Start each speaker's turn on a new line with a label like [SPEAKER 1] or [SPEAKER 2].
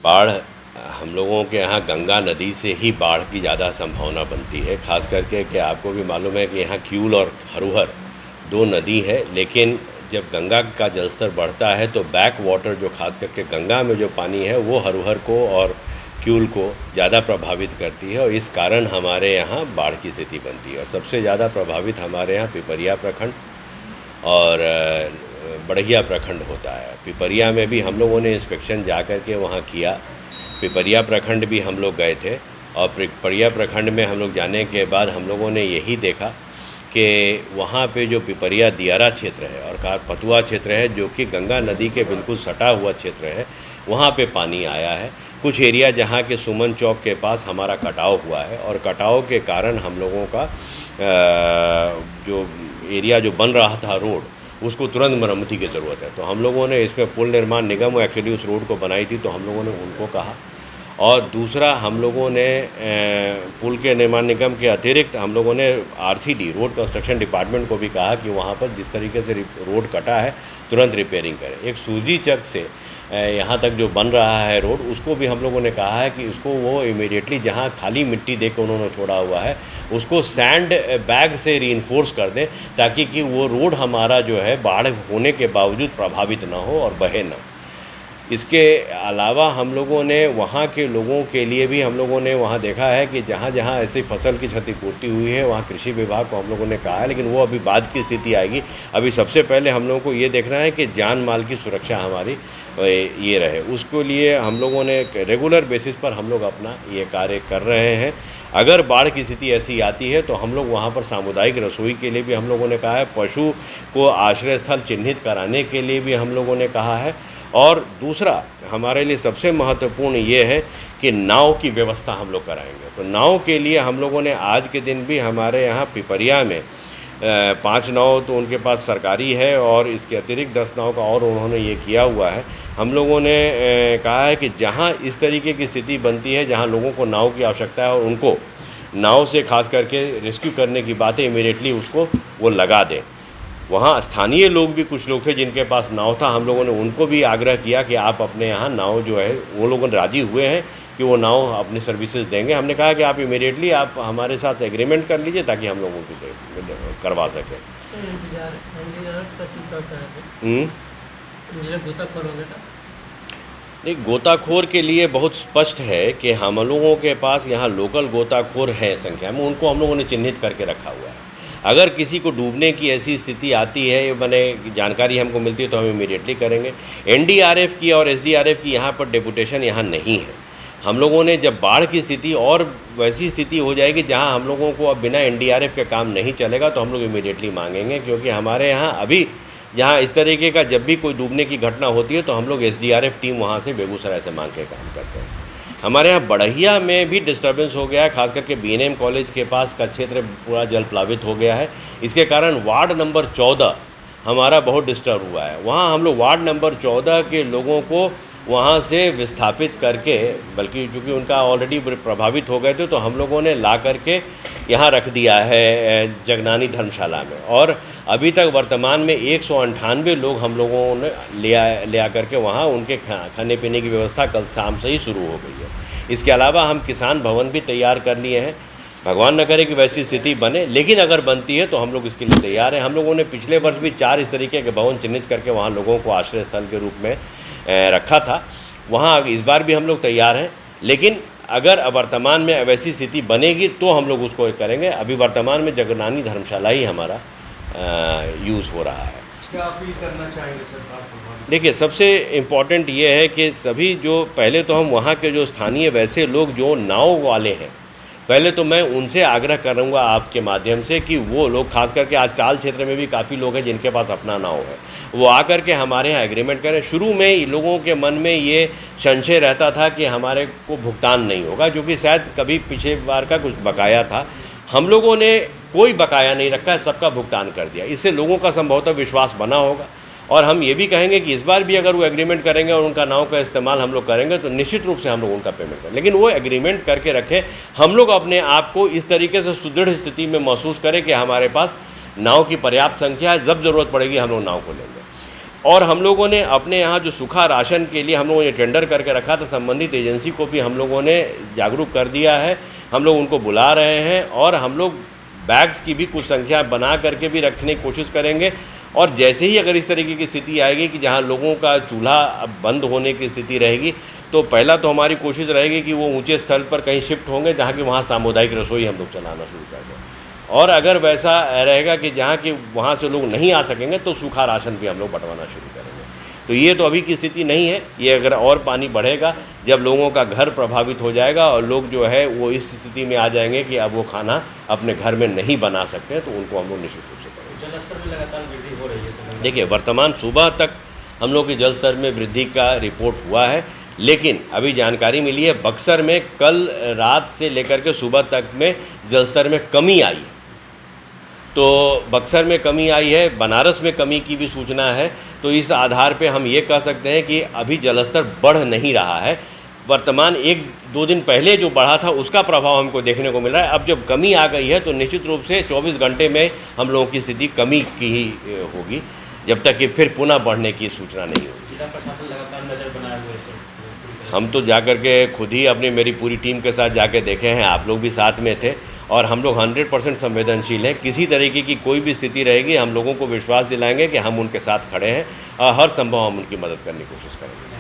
[SPEAKER 1] बाढ़ हम लोगों के यहाँ गंगा नदी से ही बाढ़ की ज़्यादा संभावना बनती है। ख़ास करके कि आपको भी मालूम है कि यहाँ क्यूल और हरुहर दो नदी है, लेकिन जब गंगा का जलस्तर बढ़ता है तो बैक वाटर जो ख़ास करके गंगा में जो पानी है वो हरुहर को और क्यूल को ज़्यादा प्रभावित करती है और इस कारण हमारे यहाँ बाढ़ की स्थिति बनती है। और सबसे ज़्यादा प्रभावित हमारे यहाँ पिपरिया प्रखंड और बड़हिया प्रखंड होता है। पिपरिया में भी हम लोगों ने इंस्पेक्शन जा कर के वहाँ किया। पिपरिया प्रखंड भी हम लोग गए थे और पिपरिया प्रखंड में हम लोग जाने के बाद हम लोगों ने यही देखा कि वहाँ पे जो पिपरिया दियारा क्षेत्र है और पतुआ क्षेत्र है जो कि गंगा नदी के बिल्कुल सटा हुआ क्षेत्र है, वहाँ पे पानी आया है। कुछ एरिया जहाँ के सुमन चौक के पास हमारा कटाव हुआ है और कटाव के कारण हम लोगों का जो एरिया जो बन रहा था रोड उसको तुरंत मरम्मती की ज़रूरत है। तो हम लोगों ने इसमें पुल निर्माण निगम एक्चुअली उस रोड को बनाई थी, तो हम लोगों ने उनको कहा। और दूसरा हम लोगों ने पुल के निर्माण निगम के अतिरिक्त हम लोगों ने आरसीडी रोड कंस्ट्रक्शन डिपार्टमेंट को भी कहा कि वहाँ पर जिस तरीके से रोड कटा है तुरंत रिपेयरिंग करें। एक सूजी चक से यहाँ तक जो बन रहा है रोड, उसको भी हम लोगों ने कहा है कि उसको वो इमीडिएटली जहाँ खाली मिट्टी दे के उन्होंने छोड़ा हुआ है उसको सैंड बैग से रीइंफोर्स कर दें, ताकि कि वो रोड हमारा जो है बाढ़ होने के बावजूद प्रभावित ना हो और बहे ना। इसके अलावा हम लोगों ने वहाँ के लोगों के लिए भी हम लोगों ने वहाँ देखा है कि जहाँ जहाँ ऐसी फसल की क्षतिपूर्ति हुई है वहाँ कृषि विभाग को हम लोगों ने कहा है, लेकिन वो अभी बाद की स्थिति आएगी। अभी सबसे पहले हम लोगों को ये देखना है कि जान माल की सुरक्षा हमारी ये रहे। उसके लिए हम लोगों ने रेगुलर बेसिस पर हम लोग अपना ये कार्य कर रहे हैं। अगर बाढ़ की स्थिति ऐसी आती है तो हम लोग वहाँ पर सामुदायिक रसोई के लिए भी हम लोगों ने कहा है, पशु को आश्रय स्थल चिन्हित कराने के लिए भी हम लोगों ने कहा है। और दूसरा हमारे लिए सबसे महत्वपूर्ण ये है कि नाव की व्यवस्था हम लोग कराएंगे। तो नाव के लिए हम लोगों ने आज के दिन भी हमारे यहाँ पिपरिया में 5 नाव तो उनके पास सरकारी है और इसके अतिरिक्त 10 नाव का और उन्होंने ये किया हुआ है। हम लोगों ने कहा है कि जहाँ इस तरीके की स्थिति बनती है, जहाँ लोगों को नाव की आवश्यकता है और उनको नाव से खास करके रेस्क्यू करने की बात है, इमीडिएटली उसको वो लगा दें। वहाँ स्थानीय लोग भी कुछ लोग थे जिनके पास नाव था, हम लोगों ने उनको भी आग्रह किया कि आप अपने यहाँ नाव जो है, वो लोग राज़ी हुए हैं कि वो नाव अपनी सर्विसेज देंगे। हमने कहा कि आप इमीडिएटली आप हमारे साथ एग्रीमेंट कर लीजिए ताकि हम लोगों को करवा सकें। नहीं, गोताखोर के लिए बहुत स्पष्ट है कि हम लोगों के पास यहाँ लोकल गोताखोर हैं संख्या में, उनको हम लोगों ने चिन्हित करके रखा हुआ है। अगर किसी को डूबने की ऐसी स्थिति आती है, मैंने जानकारी हमको मिलती है तो हम इमीडिएटली करेंगे। एनडीआरएफ की और एसडीआरएफ की यहाँ पर डेपुटेशन यहाँ नहीं है। हम लोगों ने जब बाढ़ की स्थिति और वैसी स्थिति हो जाएगी जहाँ हम लोगों को अब बिना एनडीआरएफ के काम नहीं चलेगा तो हम लोग इमीडिएटली मांगेंगे, क्योंकि हमारे यहाँ अभी जहाँ इस तरीके का जब भी कोई डूबने की घटना होती है तो हम लोग एसडीआरएफ टीम वहाँ से बेगूसराय से मांग के काम करते हैं। हमारे यहाँ बड़हिया में भी डिस्टर्बेंस हो गया है, खास करके बीएनएम कॉलेज के पास का क्षेत्र पूरा जल प्लावित हो गया है। इसके कारण वार्ड नंबर 14 हमारा बहुत डिस्टर्ब हुआ है। वहाँ हम लोग वार्ड नंबर 14 के लोगों को वहाँ से विस्थापित करके, बल्कि क्योंकि उनका ऑलरेडी प्रभावित हो गए थे तो हम लोगों ने ला करके यहाँ रख दिया है जगनानी धर्मशाला में। और अभी तक वर्तमान में 198 लोग हम लोगों ने ले आ करके वहाँ उनके खाने पीने की व्यवस्था कल शाम से ही शुरू हो गई है। इसके अलावा हम किसान भवन भी तैयार कर लिए हैं। भगवान न करे कि वैसी स्थिति बने, लेकिन अगर बनती है तो हम लोग इसके लिए तैयार हैं। हम लोगों ने पिछले वर्ष भी 4 इस तरीके के भवन चिन्हित करके वहाँ लोगों को आश्रय स्थल के रूप में रखा था। वहाँ इस बार भी हम लोग तैयार हैं, लेकिन अगर वर्तमान में वैसी स्थिति बनेगी तो हम लोग उसको करेंगे। अभी वर्तमान में जगनानी धर्मशाला ही हमारा यूज़ हो रहा है।
[SPEAKER 2] क्या अपील करना चाहेंगे सरकार को?
[SPEAKER 1] देखिए, सबसे इम्पॉर्टेंट ये है कि सभी जो पहले तो हम वहाँ के जो स्थानीय वैसे लोग जो नाव वाले हैं, पहले तो मैं उनसे आग्रह करूँगा आपके माध्यम से कि वो लोग, खास करके आज टाल क्षेत्र में भी काफ़ी लोग हैं जिनके पास अपना नाव है, वो आकर के हमारे यहाँ एग्रीमेंट करें। शुरू में लोगों के मन में ये संशय रहता था कि हमारे को भुगतान नहीं होगा, क्योंकि शायद कभी पिछले बार का कुछ बकाया था। हम लोगों ने कोई बकाया नहीं रखा है, सबका भुगतान कर दिया। इससे लोगों का संभवतः विश्वास बना होगा। और हम ये भी कहेंगे कि इस बार भी अगर वो एग्रीमेंट करेंगे और उनका नाव का इस्तेमाल हम लोग करेंगे तो निश्चित रूप से हम लोग उनका पेमेंट करें, लेकिन वो एग्रीमेंट करके रखें। हम लोग अपने आप को इस तरीके से सुदृढ़ स्थिति में महसूस करें कि हमारे पास नाव की पर्याप्त संख्या है, जब ज़रूरत पड़ेगी हम लोग नाव को लेंगे। और हम लोगों ने अपने यहाँ जो सूखा राशन के लिए हम लोगों ने टेंडर करके रखा था, संबंधित एजेंसी को भी हम लोगों ने जागरूक कर दिया है। हम लोग उनको बुला रहे हैं और हम लोग बैग्स की भी कुछ संख्या बना करके भी रखने की कोशिश करेंगे। और जैसे ही अगर इस तरीके की स्थिति आएगी कि जहाँ लोगों का चूल्हा अब बंद होने की स्थिति रहेगी, तो पहला तो हमारी कोशिश रहेगी कि वो ऊंचे स्थल पर कहीं शिफ्ट होंगे जहाँ कि वहाँ सामुदायिक रसोई हम लोग चलाना शुरू कर दें। और अगर वैसा रहेगा कि जहाँ कि वहाँ से लोग नहीं आ सकेंगे तो सूखा राशन भी हम लोग बंटवाना शुरू करेंगे। तो ये तो अभी की स्थिति नहीं है, ये अगर और पानी बढ़ेगा, जब लोगों का घर प्रभावित हो जाएगा और लोग जो है वो इस स्थिति में आ जाएंगे कि अब वो खाना अपने घर में नहीं बना सकते, तो उनको हम लोग निश्चित रूप से करेंगे।
[SPEAKER 2] जल स्तर में लगातार वृद्धि हो रही है सर।
[SPEAKER 1] देखिए, वर्तमान सुबह तक हम लोग के जल स्तर में वृद्धि का रिपोर्ट हुआ है, लेकिन अभी जानकारी मिली है बक्सर में कल रात से लेकर के सुबह तक में जल स्तर में कमी आई है। तो बक्सर में कमी आई है, बनारस में कमी की भी सूचना है। तो इस आधार पे हम ये कह सकते हैं कि अभी जलस्तर बढ़ नहीं रहा है। वर्तमान 1-2 दिन पहले जो बढ़ा था उसका प्रभाव हमको देखने को मिल रहा है। अब जब कमी आ गई है तो निश्चित रूप से 24 घंटे में हम लोगों की स्थिति कमी की ही होगी, जब तक कि फिर पुनः बढ़ने की सूचना नहीं होगी।
[SPEAKER 2] जिला प्रशासन लगातार नज़र बनाए हुए है सर।
[SPEAKER 1] हम तो जाकर के खुद ही अपनी मेरी पूरी टीम के साथ जाके देखे हैं, आप लोग भी साथ में थे, और हम लोग 100% संवेदनशील हैं। किसी तरीके की कोई भी स्थिति रहेगी हम लोगों को विश्वास दिलाएंगे कि हम उनके साथ खड़े हैं और हर संभव हम उनकी मदद करने की कोशिश करेंगे।